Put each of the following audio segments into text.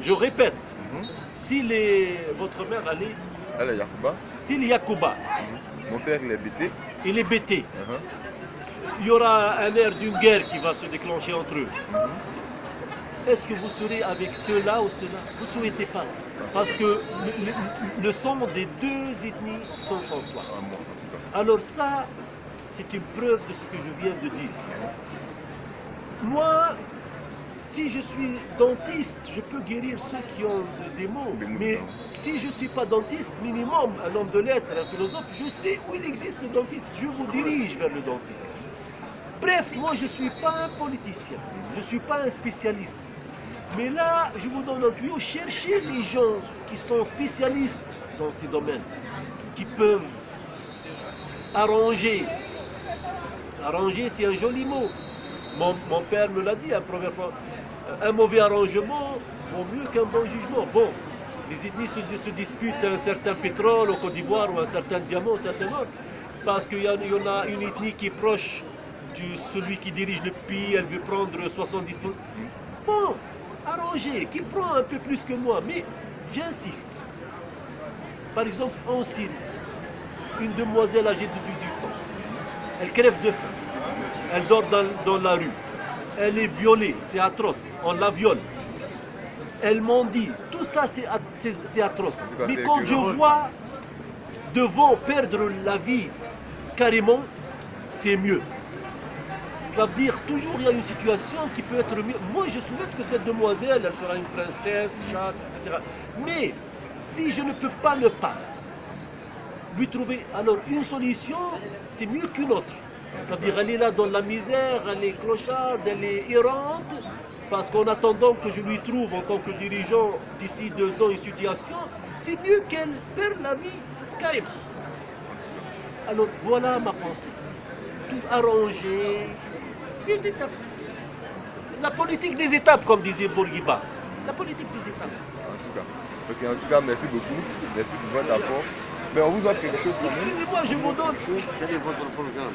Je répète, si votre mère Elle est Yacouba. s'il est Yacouba, Mon père, il est BT. il est BT, il y aura un air d'une guerre qui va se déclencher entre eux. Est-ce que vous serez avec ceux-là ou ceux-là? Vous ne souhaitez pas ça. Parce que le sang des deux ethnies sont en toi. Alors ça, c'est une preuve de ce que je viens de dire. Moi, si je suis dentiste, je peux guérir ceux qui ont des maux. Mais si je ne suis pas dentiste, minimum, un homme de lettres, un philosophe, je sais où il existe le dentiste. Je vous dirige vers le dentiste. Bref, moi je ne suis pas un politicien, je ne suis pas un spécialiste. Mais là, je vous donne un tuyau, cherchez les gens qui sont spécialistes dans ces domaines, qui peuvent arranger. Arranger, c'est un joli mot. Mon père me l'a dit, un mauvais arrangement vaut mieux qu'un bon jugement. Bon, les ethnies se disputent un certain pétrole au Côte d'Ivoire ou un certain diamant, un certain or, parce qu'il y en a une ethnie qui est proche de celui qui dirige le pays, elle veut prendre 70%. Bon, arrangez, qu'il prend un peu plus que moi, mais j'insiste. Par exemple, en Syrie, une demoiselle âgée de 18 ans, elle crève de faim, elle dort dans la rue, elle est violée, c'est atroce, on la viole. Elle m'ont dit, tout ça c'est atroce. Mais quand je vois devant perdre la vie carrément, c'est mieux. Cela veut dire toujours il y a une situation qui peut être mieux. Moi je souhaite que cette demoiselle, elle sera une princesse, chaste, etc. Mais si je ne peux pas ne pas lui trouver alors une solution, c'est mieux qu'une autre. C'est-à-dire elle est là dans la misère, elle est clocharde, elle est errante, parce qu'en attendant que je lui trouve en tant que dirigeant d'ici 2 ans une situation, c'est mieux qu'elle perde la vie carrément. Alors voilà ma pensée. Tout arrangé, petit à petit. La politique des étapes, comme disait Bourguiba. La politique des étapes. En tout cas, merci beaucoup. Merci pour votre apport. Mais on vous offre quelque chose. Excusez-moi, je vous donne. Quel est votre programme?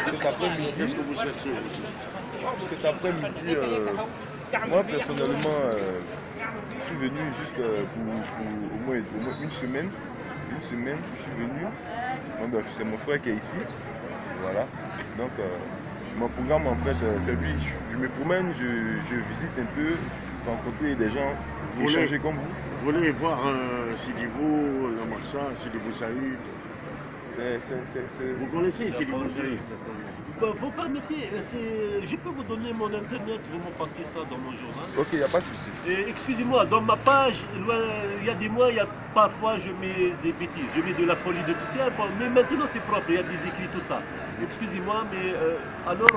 Cet après-midi. Qu'est-ce que vous cherchez? Cet après-midi, moi personnellement, je suis venu juste pour au moins une semaine. Une semaine, je suis venu. Donc, c'est mon frère qui est ici. Voilà. Donc, mon programme, en fait, c'est lui. Je me promène, je visite un peu, rencontrer des gens, échanger comme vous. Vous voulez voir Sidibou, Lamarsa, Sidibou Saïd? Vous connaissez Sidibou Saïd? Vous permettez, je peux vous donner mon internet, vous me passez ça dans mon journal. Ok, il n'y a pas de souci. Excusez-moi, dans ma page, il y a des mois, parfois je mets des bêtises, je mets de la folie de poussière, mais maintenant c'est propre, il y a des écrits, tout ça. Excusez-moi, mais alors...